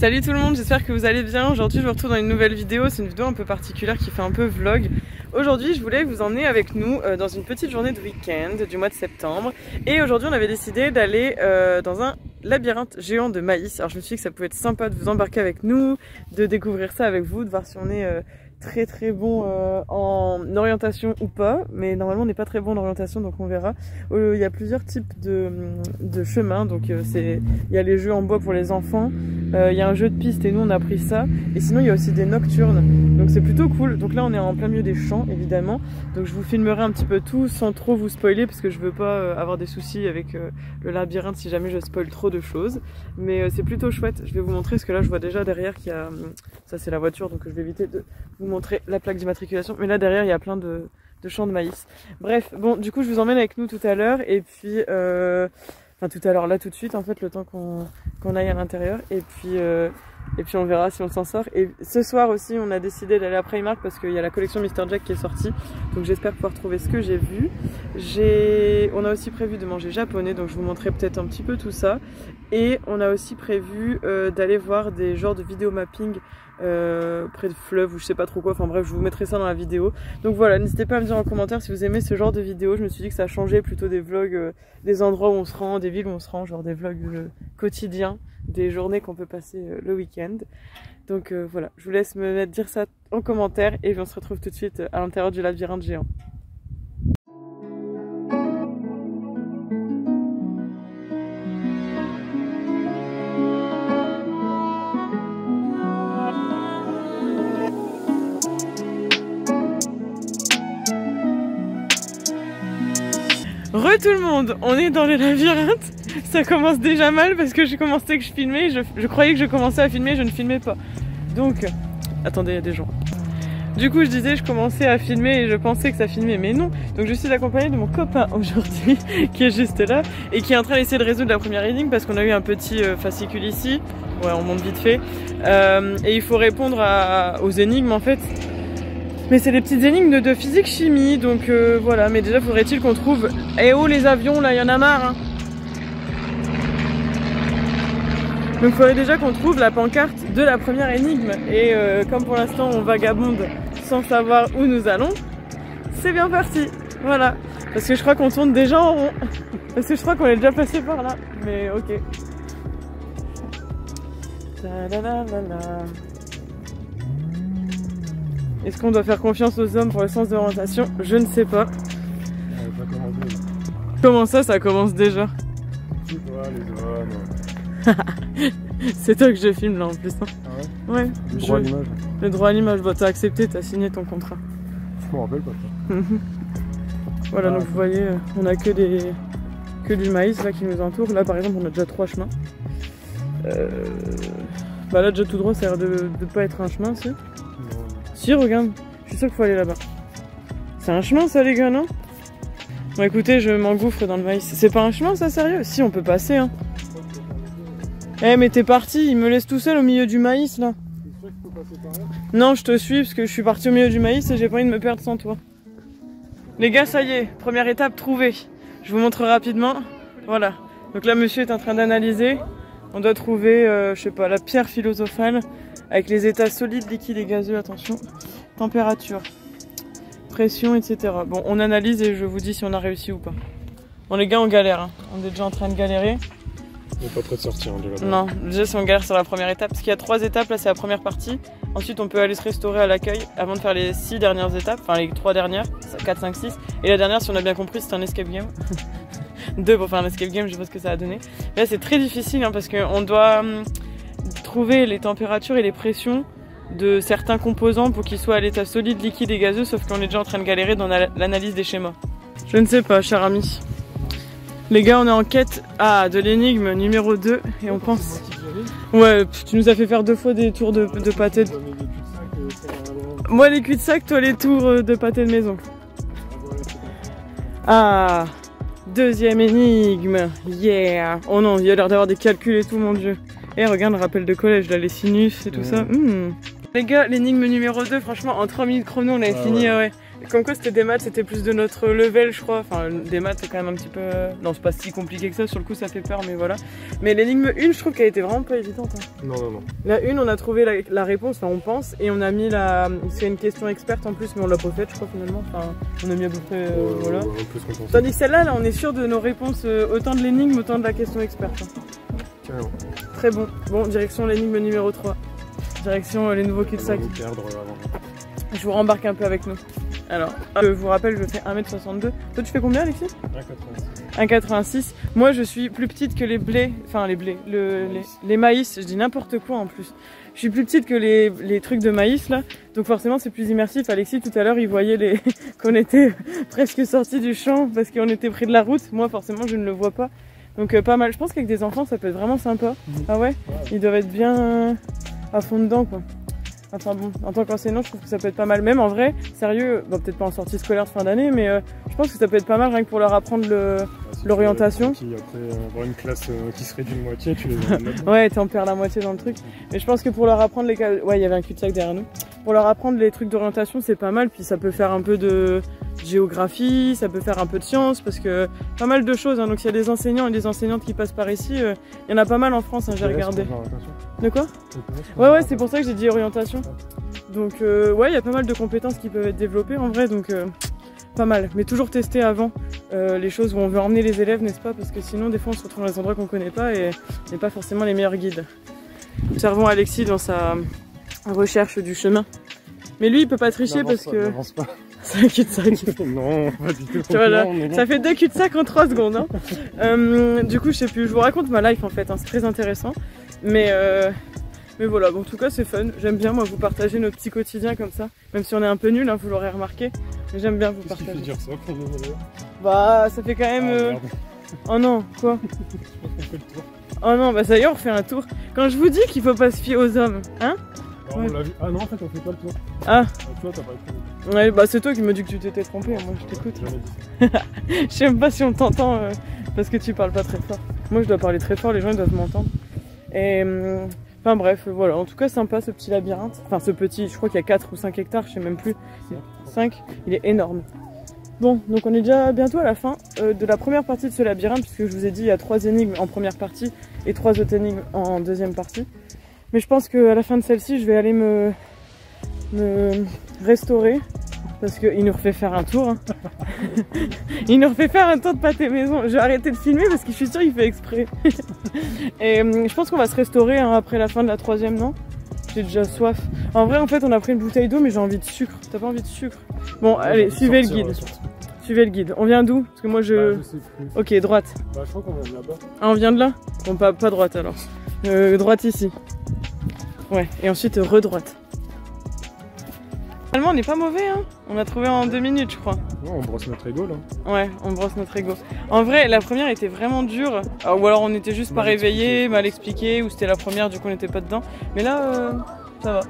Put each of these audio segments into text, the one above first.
Salut tout le monde, j'espère que vous allez bien. Aujourd'hui je vous retrouve dans une nouvelle vidéo, c'est une vidéo un peu particulière qui fait un peu vlog. Aujourd'hui je voulais vous emmener avec nous dans une petite journée de week-end du mois de septembre. Et aujourd'hui on avait décidé d'aller dans un labyrinthe géant de maïs. Alors je me suis dit que ça pouvait être sympa de vous embarquer avec nous, de découvrir ça avec vous, de voir si on est très bon en orientation ou pas, mais normalement on n'est pas très bon en orientation, donc on verra. Il y a plusieurs types de chemins, donc il y a les jeux en bois pour les enfants, il y a un jeu de piste et nous on a pris ça, et sinon il y a aussi des nocturnes, donc c'est plutôt cool. Donc là on est en plein milieu des champs évidemment, donc je vous filmerai un petit peu tout sans trop vous spoiler parce que je veux pas avoir des soucis avec le labyrinthe si jamais je spoil trop de choses, mais c'est plutôt chouette. Je vais vous montrer parce que là je vois déjà derrière qu'il y a, ça c'est la voiture donc je vais éviter de vous montrer la plaque d'immatriculation, mais là derrière il y a plein de champs de maïs. Bref, bon du coup je vous emmène avec nous tout à l'heure et puis enfin tout à l'heure, là tout de suite en fait, le temps qu'on aille à l'intérieur et puis on verra si on s'en sort. Et ce soir aussi on a décidé d'aller à Primark parce qu'il y a la collection Mr Jack qui est sortie, donc j'espère pouvoir trouver ce que j'ai vu. On a aussi prévu de manger japonais, donc je vous montrerai peut-être un petit peu tout ça. Et on a aussi prévu d'aller voir des genres de vidéo mapping près de fleuves ou je sais pas trop quoi, enfin bref je vous mettrai ça dans la vidéo. Donc voilà, n'hésitez pas à me dire en commentaire si vous aimez ce genre de vidéo. Je me suis dit que ça changeait plutôt des vlogs des endroits où on se rend, des villes où on se rend, genre des vlogs quotidiens, des journées qu'on peut passer le week-end. Donc voilà, je vous laisse me dire ça en commentaire et on se retrouve tout de suite à l'intérieur du labyrinthe géant. Re tout le monde, on est dans le labyrinthe. Ça commence déjà mal parce que j'ai commencé que je filmais, je croyais que je commençais à filmer, je ne filmais pas. Donc, attendez, il y a des gens. Du coup je disais je commençais à filmer et je pensais que ça filmait, mais non. Donc je suis accompagnée de mon copain aujourd'hui qui est juste là et qui est en train d'essayer de résoudre la première énigme parce qu'on a eu un petit fascicule ici. Ouais, on monte vite fait. Et il faut répondre aux énigmes en fait. Mais c'est des petites énigmes de physique chimie, donc voilà. Mais déjà faudrait-il qu'on trouve... Eh oh les avions là, il y en a marre hein. Donc il faudrait déjà qu'on trouve la pancarte de la première énigme. Et comme pour l'instant on vagabonde sans savoir où nous allons, c'est bien parti. Voilà. Parce que je crois qu'on tourne déjà en rond. Parce que je crois qu'on est déjà passé par là. Mais ok. Est-ce qu'on doit faire confiance aux hommes pour le sens de l'orientation? Je ne sais pas. Comment ça commence déjà? C'est toi, les hommes. C'est toi que je filme là en plus. Hein. Ah ouais? Ouais. Le droit à l'image. Le droit à l'image, bah t'as accepté, t'as signé ton contrat. Je me rappelle pas ça. Voilà, donc vous voyez, on a que du maïs là qui nous entoure. Là par exemple on a déjà 3 chemins. Bah là déjà tout droit ça a l'air de pas être un chemin, si. Si, regarde, je suis sûr qu'il faut aller là-bas. C'est un chemin ça les gars, non? Bon écoutez, je m'engouffre dans le maïs. C'est pas un chemin ça, sérieux? Si, on peut passer hein. Eh mais t'es parti, il me laisse tout seul au milieu du maïs là. T'es sûr que je peux passer par là? Non, je te suis parce que je suis parti au milieu du maïs et j'ai pas envie de me perdre sans toi. Les gars, ça y est, première étape trouvée. Je vous montre rapidement. Voilà. Donc là monsieur est en train d'analyser. On doit trouver, je sais pas, la pierre philosophale avec les états solides, liquides et gazeux, attention. Température, pression, etc. Bon, on analyse et je vous dis si on a réussi ou pas. Bon les gars, on galère, hein. On est déjà en train de galérer. On n'est pas prêt de sortir de là-bas. Non, déjà si on galère sur la première étape, parce qu'il y a 3 étapes, là c'est la première partie. Ensuite on peut aller se restaurer à l'accueil avant de faire les 6 dernières étapes, enfin les 3 dernières, 4, 5, 6. Et la dernière, si on a bien compris, c'est un escape game. 2 pour faire un escape game, je sais pas ce que ça a donné. Mais là c'est très difficile hein, parce qu'on doit trouver les températures et les pressions de certains composants pour qu'ils soient à l'état solide, liquide et gazeux, sauf qu'on est déjà en train de galérer dans l'analyse des schémas. Je ne sais pas, cher ami. Les gars, on est en quête de l'énigme numéro 2 et on pense... Ouais, tu nous as fait faire 2 fois des tours de pâté. Moi les cul-de-sac, toi les tours de pâté de maison. Ah, deuxième énigme, yeah. Oh non, il y a l'air d'avoir des calculs et tout, mon dieu. Et regarde, rappel de collège, là, les sinus et tout ça. Les gars, l'énigme numéro 2, franchement, en 3 minutes chrono, on l'avait fini, ouais. comme quoi c'était des maths, c'était plus de notre level, je crois. Enfin, des maths, c'est quand même un petit peu. Non, c'est pas si compliqué que ça, sur le coup, ça fait peur, mais voilà. Mais l'énigme 1, je trouve qu'elle était vraiment pas évidente. Hein. Non, non, non. La 1, on a trouvé la réponse, enfin, on pense, et on a mis la. C'est une question experte en plus, mais on l'a pas faite, je crois, finalement. Enfin, on a mis à peu près. Voilà. Tandis que celle-là, là, on est sûr de nos réponses, autant de l'énigme, autant de la question experte. Hein. Carrément. Très bon. Bon, direction l'énigme numéro 3. Direction les nouveaux cul-de-sac. Je vous rembarque un peu avec nous. Alors, je vous rappelle, je fais 1m62. Toi, tu fais combien, Alexis? 1,86. 1,86. Moi, je suis plus petite que les blés. Enfin, les blés. Les maïs. Je dis n'importe quoi en plus. Je suis plus petite que les trucs de maïs, là. Donc, forcément, c'est plus immersif. Alexis, tout à l'heure, il voyait qu'on était presque sortis du champ parce qu'on était près de la route. Moi, forcément, je ne le vois pas. Donc, pas mal. Je pense qu'avec des enfants, ça peut être vraiment sympa. Ah ouais? Ils doivent être bien à fond dedans, quoi. Enfin bon, en tant qu'enseignant, je trouve que ça peut être pas mal. Même en vrai, sérieux, bon, peut-être pas en sortie scolaire de fin d'année, mais je pense que ça peut être pas mal rien que pour leur apprendre l'orientation. Après avoir une classe qui se réduit de moitié, tu les emmènes là-dedans. Ouais, t'en perds la moitié dans le truc. Mais je pense que pour leur apprendre les... Ouais, il y avait un cul-de-sac derrière nous. Pour leur apprendre les trucs d'orientation, c'est pas mal. Puis ça peut faire un peu de géographie, ça peut faire un peu de sciences, parce que pas mal de choses. Hein. Donc il y a des enseignants et des enseignantes qui passent par ici. Il y en a pas mal en France, hein, j'ai regardé. De quoi? Ouais, c'est pour ça que j'ai dit orientation. Donc ouais, il y a pas mal de compétences qui peuvent être développées en vrai, donc pas mal. Mais toujours tester avant les choses où on veut emmener les élèves, n'est-ce pas? Parce que sinon, des fois, on se retrouve dans des endroits qu'on connaît pas et on n'est pas forcément les meilleurs guides. Observons Alexis dans sa recherche du chemin. Mais lui, il peut pas tricher parce que... pas. C'est un cul-de-sac. Non, pas du tout. Voilà, ça fait 2 cul-de-sac en 3 secondes. Hein. Du coup, je sais plus, je vous raconte ma life en fait, hein. C'est très intéressant. Mais voilà, bon, en tout cas, c'est fun. J'aime bien, moi, vous partager notre petit quotidien comme ça. Même si on est un peu nul, hein, vous l'aurez remarqué. Mais j'aime bien vous partager. Dire ça pour nous, bah, ça fait quand même... Oh non, quoi? Je pense qu'on fait le tour. Oh non, bah ça y est, on refait un tour. Quand je vous dis qu'il faut pas se fier aux hommes, hein? Ah, on l'a vu. Ah non, en fait, on fait pas le tour. Ah. Tu vois, t'as pas écouté. Ouais, bah c'est toi qui me dis que tu t'étais trompé, moi je t'écoute. Je sais même pas si on t'entend parce que tu parles pas très fort. Moi je dois parler très fort, les gens ils doivent m'entendre. Et enfin bref, voilà, en tout cas sympa ce petit labyrinthe. Enfin ce petit, je crois qu'il y a 4 ou 5 hectares, je sais même plus. 5, il est énorme. Bon, donc on est déjà bientôt à la fin de la première partie de ce labyrinthe, puisque je vous ai dit il y a 3 énigmes en première partie et 3 autres énigmes en deuxième partie. Mais je pense qu'à la fin de celle-ci, je vais aller me restaurer, parce qu'il nous refait faire un tour. Hein. Il nous refait faire un tour de pâté maison. Je vais arrêter de filmer parce que je suis sûre qu'il fait exprès. Et je pense qu'on va se restaurer hein, après la fin de la 3e, non? J'ai déjà soif. En vrai, en fait, on a pris une bouteille d'eau, mais j'ai envie de sucre. T'as pas envie de sucre? Bon, allez, suivez le guide. Suivez le guide. On vient d'où? Parce que moi, je... Bah, je sais plus. Ok, droite. Bah, je crois qu'on vient de là-bas. Ah, on vient de là? Bon, pas droite alors. Droite ici. Ouais, et ensuite redroite. Finalement, on n'est pas mauvais, hein. On a trouvé en 2 minutes, je crois. Ouais, on brosse notre ego là. Ouais, on brosse notre ego. En vrai, la première était vraiment dure. Ou alors on était juste pas réveillés, mal expliqué, ou c'était la première, du coup on n'était pas dedans. Mais là, ça va.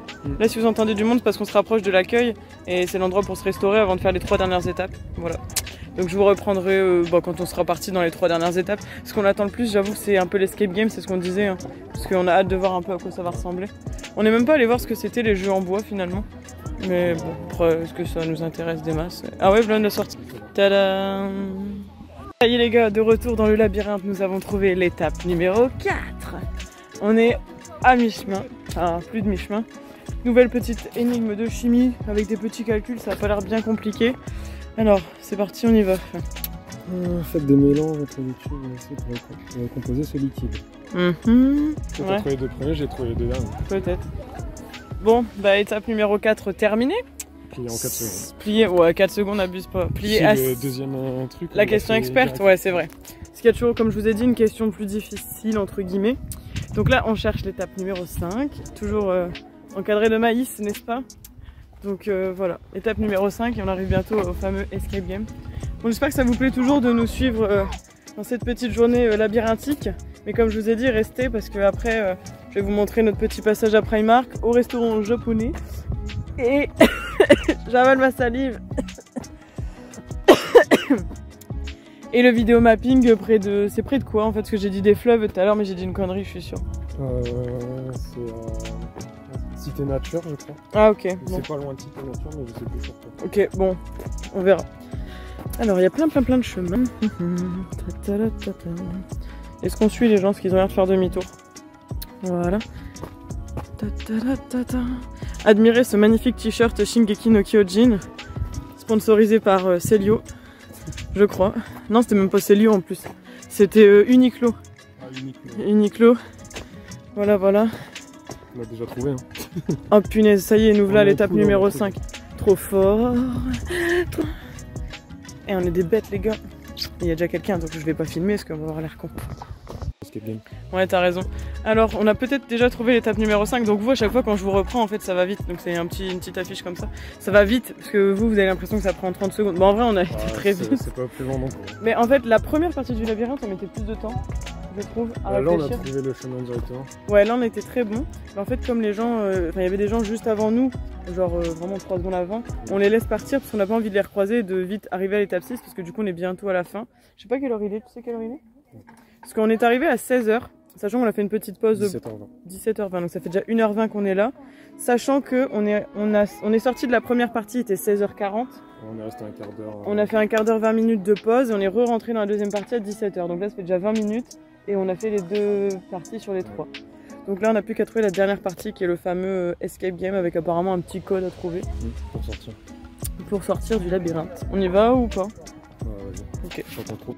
Là, si vous entendez du monde, c'est parce qu'on se rapproche de l'accueil et c'est l'endroit pour se restaurer avant de faire les 3 dernières étapes. Voilà. Donc je vous reprendrai quand on sera parti dans les 3 dernières étapes. Ce qu'on attend le plus, j'avoue, c'est un peu l'escape game, c'est ce qu'on disait. Hein, parce qu'on a hâte de voir un peu à quoi ça va ressembler. On n'est même pas allé voir ce que c'était les jeux en bois finalement. Mais bon, après, est-ce que ça nous intéresse des masses? Ah ouais, blonde de sortie. Tadam! Ça y est les gars, de retour dans le labyrinthe, nous avons trouvé l'étape numéro 4. On est à mi-chemin, enfin plus de mi-chemin. Nouvelle petite énigme de chimie avec des petits calculs, ça a pas l'air bien compliqué. Alors, c'est parti, on y va. Faites des mélanges entre les tubes pour composer ce liquide. T'as trouvé les 2 premiers, j'ai trouvé les 2 derniers. Peut-être. Bon, bah étape numéro 4 terminée. Plié en 4 secondes. Plié, ouais, 4 secondes, abuse pas. Plié à... le deuxième truc. La question experte, ouais, c'est vrai. Parce qu'il y a toujours, comme je vous ai dit, une question plus difficile, entre guillemets. Donc là, on cherche l'étape numéro 5. Toujours encadré de maïs, n'est-ce pas? Donc voilà, étape numéro 5 et on arrive bientôt au fameux escape game. Bon, j'espère que ça vous plaît toujours de nous suivre dans cette petite journée labyrinthique. Mais comme je vous ai dit, restez parce que après, je vais vous montrer notre petit passage à Primark au restaurant japonais. Et j'avale ma salive. Et le vidéo mapping près de... C'est près de quoi en fait? Parce que j'ai dit des fleuves tout à l'heure, mais j'ai dit une connerie, je suis sûre. Cité Nature, je crois. Ah ok. Bon. C'est pas loin de Cité Nature, mais je sais plus sur quoi. Ok, bon, on verra. Alors, il y a plein de chemins. Est-ce qu'on suit les gens parce qu'ils ont l'air de faire demi-tour? Voilà. Admirez ce magnifique t-shirt Shingeki no Kyojin, sponsorisé par Célio, je crois. Non, c'était même pas Célio en plus. C'était Uniqlo. Ah, Uniqlo. Uniqlo. Voilà, voilà. On l'a déjà trouvé. Hein. Oh punaise, ça y est, nous voilà à l'étape numéro 5. Trop fort. Et on est des bêtes, les gars. Il y a déjà quelqu'un, donc je vais pas filmer parce qu'on va avoir l'air con. Escape game. Ouais, t'as raison. Alors, on a peut-être déjà trouvé l'étape numéro 5, donc vous, à chaque fois, quand je vous reprends, en fait, ça va vite. Donc c'est une petite affiche comme ça. Ça va vite, parce que vous avez l'impression que ça prend 30 secondes. Bon, en vrai, on a été très vite. C'est pas plus long non plus. Mais en fait, la première partie du labyrinthe, on mettait plus de temps, je trouve, à réfléchir. Là, on a trouvé le chemin directement. Ouais, là, on était très bon. Mais en fait, comme les gens... il y avait des gens juste avant nous, genre vraiment 3 secondes avant, on les laisse partir, parce qu'on n'a pas envie de les recroiser et de vite arriver à l'étape 6, parce que du coup, on est bientôt à la fin. Je sais pas quelle heure il est, tu sais quelle heure il est? Parce qu'on est arrivé à 16 h. Sachant qu'on a fait une petite pause de 17h20, donc ça fait déjà 1h20 qu'on est là. Sachant que on est sorti de la première partie, il était 16h40. On est resté un quart d'heure. On a fait un quart d'heure, 20 minutes de pause et on est re-rentré dans la deuxième partie à 17h. Donc là ça fait déjà 20 minutes et on a fait les 2 parties sur les 3. Donc là on n'a plus qu'à trouver la dernière partie qui est le fameux escape game avec apparemment un petit code à trouver. Pour sortir. Pour sortir du labyrinthe. On y va ou pas? Ok.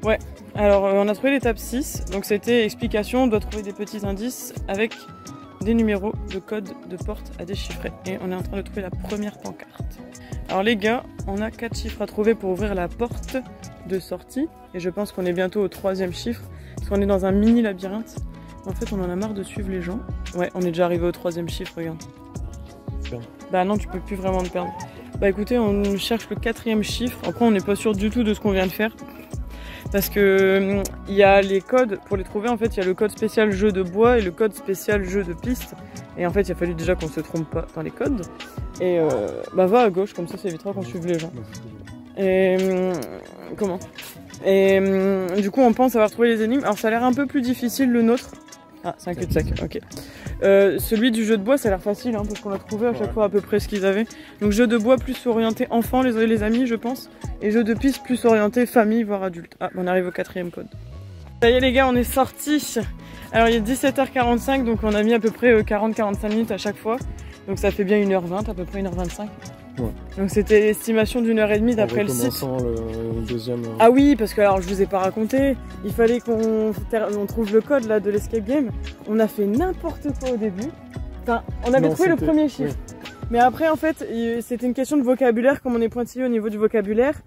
Ouais, alors on a trouvé l'étape 6, donc c'était explication, on doit trouver des petits indices avec des numéros de code de porte à déchiffrer. Et on est en train de trouver la première pancarte. Alors les gars, on a 4 chiffres à trouver pour ouvrir la porte de sortie. Et je pense qu'on est bientôt au 3e chiffre, parce qu'on est dans un mini labyrinthe. En fait on en a marre de suivre les gens. Ouais, on est déjà arrivé au 3e chiffre, regarde. Bah non, tu peux plus vraiment te perdre. Bah écoutez, on cherche le 4e chiffre. Après, on n'est pas sûr du tout de ce qu'on vient de faire. Parce que il y a les codes, pour les trouver, en fait, il y a le code spécial jeu de bois et le code spécial jeu de piste. Et en fait, il a fallu déjà qu'on se trompe pas dans les codes. Et bah va à gauche, comme ça évitera qu'on suive les gens. Et comment? Et du coup, on pense avoir trouvé les énigmes. Alors, ça a l'air un peu plus difficile le nôtre. Ah, c'est un cul-de-sac, ok. Celui du jeu de bois, ça a l'air facile, hein, parce qu'on a trouvé à chaque fois à peu près ce qu'ils avaient. Donc jeu de bois plus orienté enfant, les amis, je pense. Et jeu de piste plus orienté famille, voire adulte. Ah, on arrive au 4e code. Ça y est les gars, on est sortis. Alors il est 17h45, donc on a mis à peu près 40-45 minutes à chaque fois. Donc ça fait bien 1h20, à peu près 1h25. Ouais. Donc c'était l'estimation d'1h30 d'après le site. Le deuxième. Ah oui, parce que alors je vous ai pas raconté, il fallait qu'on trouve le code là de l'escape game. On a fait n'importe quoi au début. Enfin, on avait trouvé le premier chiffre. Oui. Mais après en fait, c'était une question de vocabulaire, comme on est pointillé au niveau du vocabulaire.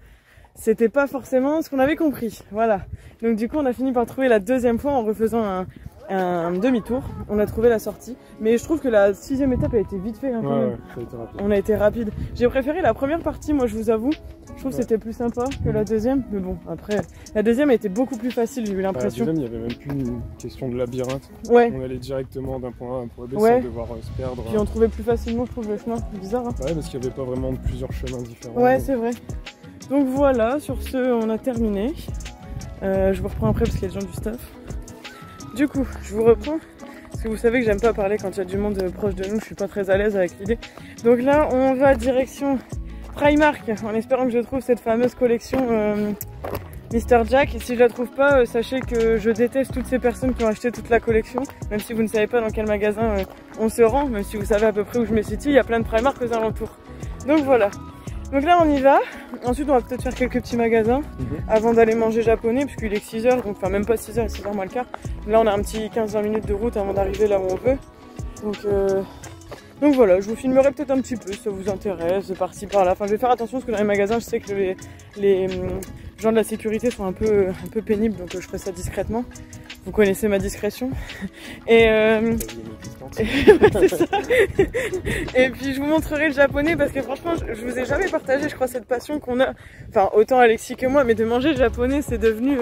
C'était pas forcément ce qu'on avait compris. Voilà. Donc du coup, on a fini par trouver la 2e fois en refaisant un demi-tour. On a trouvé la sortie. Mais je trouve que la 6e étape a été vite fait. Hein, ouais, ça a été rapide. On a été rapide. J'ai préféré la première partie, moi je vous avoue. Je trouve que c'était plus sympa que la 2e. Mais bon, après, la 2e a été beaucoup plus facile, j'ai eu l'impression. La 2e, il n'y avait même plus une question de labyrinthe. Ouais. On allait directement d'un point A à un point B sans devoir se perdre. Puis on trouvait plus facilement, je trouve, le chemin. C'est bizarre. Hein. Ouais, parce qu'il n'y avait pas vraiment plusieurs chemins différents. Ouais, c'est vrai. Donc voilà, sur ce, on a terminé. Je vous reprends après parce qu'il y a des gens du staff. Du coup, je vous reprends. Parce que vous savez que j'aime pas parler quand il y a du monde proche de nous, je suis pas très à l'aise avec l'idée. Donc là, on va direction Primark, en espérant que je trouve cette fameuse collection Mr. Jack. Et si je la trouve pas, sachez que je déteste toutes ces personnes qui ont acheté toute la collection. Même si vous ne savez pas dans quel magasin on se rend, même si vous savez à peu près où je me situe, il y a plein de Primark aux alentours. Donc voilà. Donc là on y va, ensuite on va peut-être faire quelques petits magasins avant d'aller manger japonais puisqu'il est 6h, donc enfin même pas 6h, 6h moins le quart. Là on a un petit 15-20 minutes de route avant d'arriver là où on veut. Donc voilà, je vous filmerai peut-être un petit peu si ça vous intéresse, par-ci par-là. Enfin je vais faire attention parce que dans les magasins je sais que les gens de la sécurité sont un peu pénibles, donc je ferai ça discrètement. Vous connaissez ma discrétion. Et c'est ça. Et puis je vous montrerai le japonais parce que franchement je vous ai jamais partagé je crois cette passion qu'on a, enfin autant Alexis que moi, mais de manger le japonais c'est devenu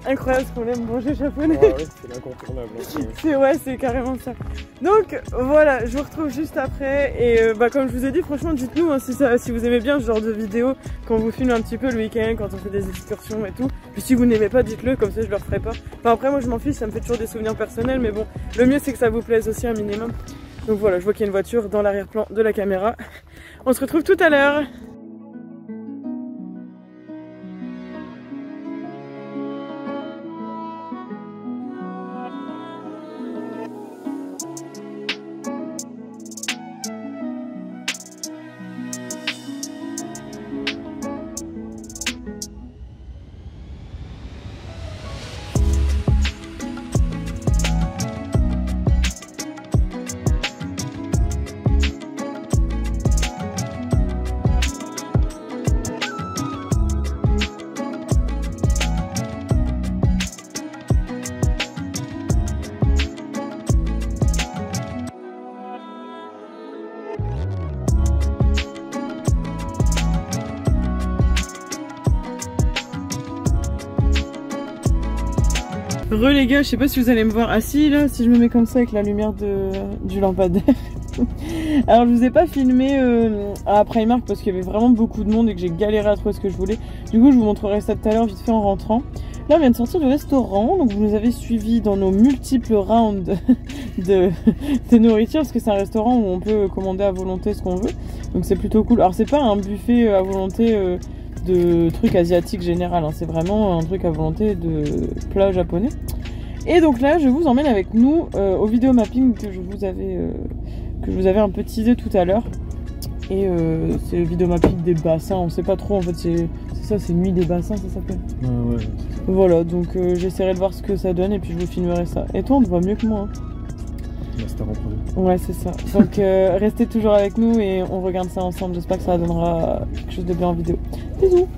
incroyable ce qu'on aime manger japonais. Ah ouais, c'est l'incontournable. C'est carrément ça. Donc voilà, je vous retrouve juste après et comme je vous ai dit, franchement dites-nous hein, si vous aimez bien ce genre de vidéo, quand on vous filme un petit peu le week-end, quand on fait des excursions et tout. Puis si vous n'aimez pas, dites-le, comme ça je le referai pas. Enfin après moi je m'en fiche, ça me fait toujours des souvenirs personnels, mais bon, le mieux c'est que ça vous plaise aussi un minimum. Donc voilà, je vois qu'il y a une voiture dans l'arrière-plan de la caméra. On se retrouve tout à l'heure. Les gars, je sais pas si vous allez me voir assis là, si je me mets comme ça avec la lumière du lampadaire. Alors je vous ai pas filmé à Primark parce qu'il y avait vraiment beaucoup de monde et que j'ai galéré à trouver ce que je voulais. Du coup je vous montrerai ça tout à l'heure vite fait en rentrant. Là on vient de sortir du restaurant, donc vous nous avez suivis dans nos multiples rounds de nourriture parce que c'est un restaurant où on peut commander à volonté ce qu'on veut. Donc c'est plutôt cool. Alors c'est pas un buffet à volonté de trucs asiatiques général, hein. C'est vraiment un truc à volonté de plat japonais. Et donc là je vous emmène avec nous au vidéo mapping que je vous avais un peu teasé tout à l'heure. Et c'est le vidéo mapping des bassins, on sait pas trop en fait, c'est ça, c'est Nuit des bassins ça s'appelle. Ouais. Voilà, donc j'essaierai de voir ce que ça donne et puis je vous filmerai ça. Et toi on te voit mieux que moi, hein. Ouais c'est ça, donc restez toujours avec nous et on regarde ça ensemble, j'espère que ça donnera quelque chose de bien en vidéo. Bisous.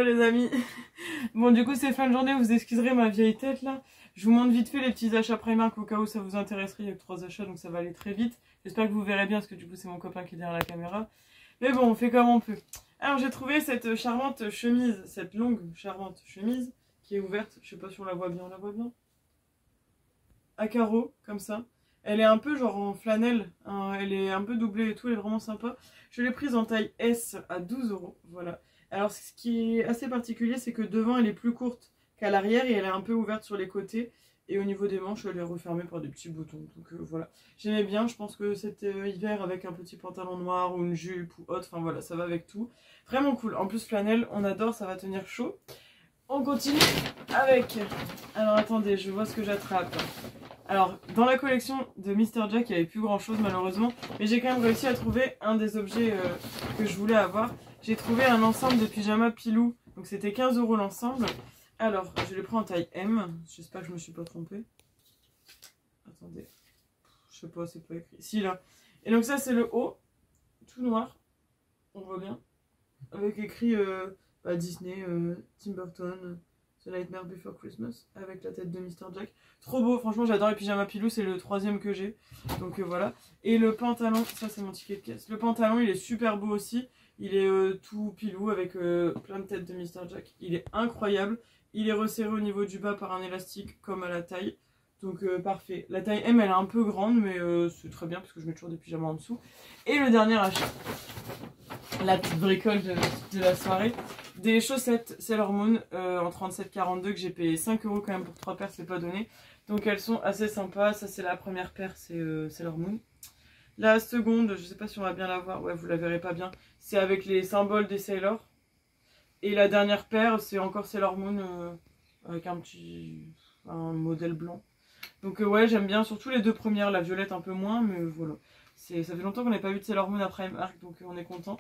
les amis. Bon du coup c'est fin de journée, vous excuserez ma vieille tête là. Je vous montre vite fait les petits achats Primark au cas où ça vous intéresserait. Il y a que 3 achats donc ça va aller très vite. J'espère que vous verrez bien parce que du coup c'est mon copain qui est derrière la caméra. Mais bon on fait comme on peut. Alors j'ai trouvé cette charmante chemise, cette longue charmante chemise qui est ouverte. Je sais pas si on la voit bien, on la voit bien. À carreaux comme ça. Elle est un peu genre en flanelle, hein, elle est un peu doublée et tout, elle est vraiment sympa. Je l'ai prise en taille S à 12 €, voilà. Alors ce qui est assez particulier, c'est que devant elle est plus courte qu'à l'arrière et elle est un peu ouverte sur les côtés. Et au niveau des manches, elle est refermée par des petits boutons, donc voilà. J'aimais bien, je pense que cet hiver avec un petit pantalon noir ou une jupe ou autre, enfin voilà, ça va avec tout. Vraiment cool, en plus flanelle, on adore, ça va tenir chaud. On continue avec... Alors attendez, je vois ce que j'attrape. Alors, dans la collection de Mr. Jack, il n'y avait plus grand chose malheureusement, mais j'ai quand même réussi à trouver un des objets que je voulais avoir. J'ai trouvé un ensemble de pyjamas Pilou, donc c'était 15 € l'ensemble. Alors, je l'ai pris en taille M, j'espère que je me suis pas trompée. Attendez, je sais pas, c'est pas écrit. Si, là. Et donc ça, c'est le haut, tout noir, on voit bien, avec écrit Disney, Tim Burton... The Nightmare Before Christmas avec la tête de Mr. Jack. Trop beau, franchement j'adore les pyjamas Pilou, c'est le 3e que j'ai. Donc voilà. Et le pantalon, ça c'est mon ticket de caisse. Le pantalon il est super beau aussi. Il est tout Pilou avec plein de têtes de Mr. Jack. Il est incroyable. Il est resserré au niveau du bas par un élastique comme à la taille. Donc parfait. La taille M elle est un peu grande mais c'est très bien parce que je mets toujours des pyjamas en dessous. Et le dernier achat. La petite bricole de la soirée. Des chaussettes Sailor Moon en 37,42 que j'ai payé 5 € quand même pour 3 paires, c'est pas donné. Donc elles sont assez sympas. Ça c'est la première paire, c'est Sailor Moon. La seconde, je sais pas si on va bien la voir, ouais vous la verrez pas bien. C'est avec les symboles des Sailor. Et la dernière paire, c'est encore Sailor Moon avec un modèle blanc. Donc ouais j'aime bien, surtout les deux premières, la violette un peu moins, mais voilà. Ça fait longtemps qu'on n'a pas vu de Sailor Moon après Primark, donc on est content.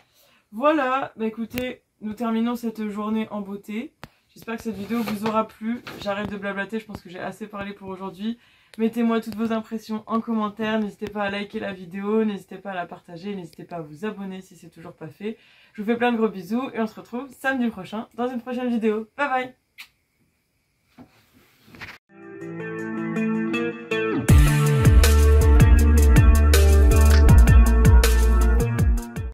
Voilà, bah écoutez, nous terminons cette journée en beauté. J'espère que cette vidéo vous aura plu. J'arrête de blablater, je pense que j'ai assez parlé pour aujourd'hui. Mettez-moi toutes vos impressions en commentaire. N'hésitez pas à liker la vidéo, n'hésitez pas à la partager, n'hésitez pas à vous abonner si c'est toujours pas fait. Je vous fais plein de gros bisous et on se retrouve samedi prochain dans une prochaine vidéo. Bye bye!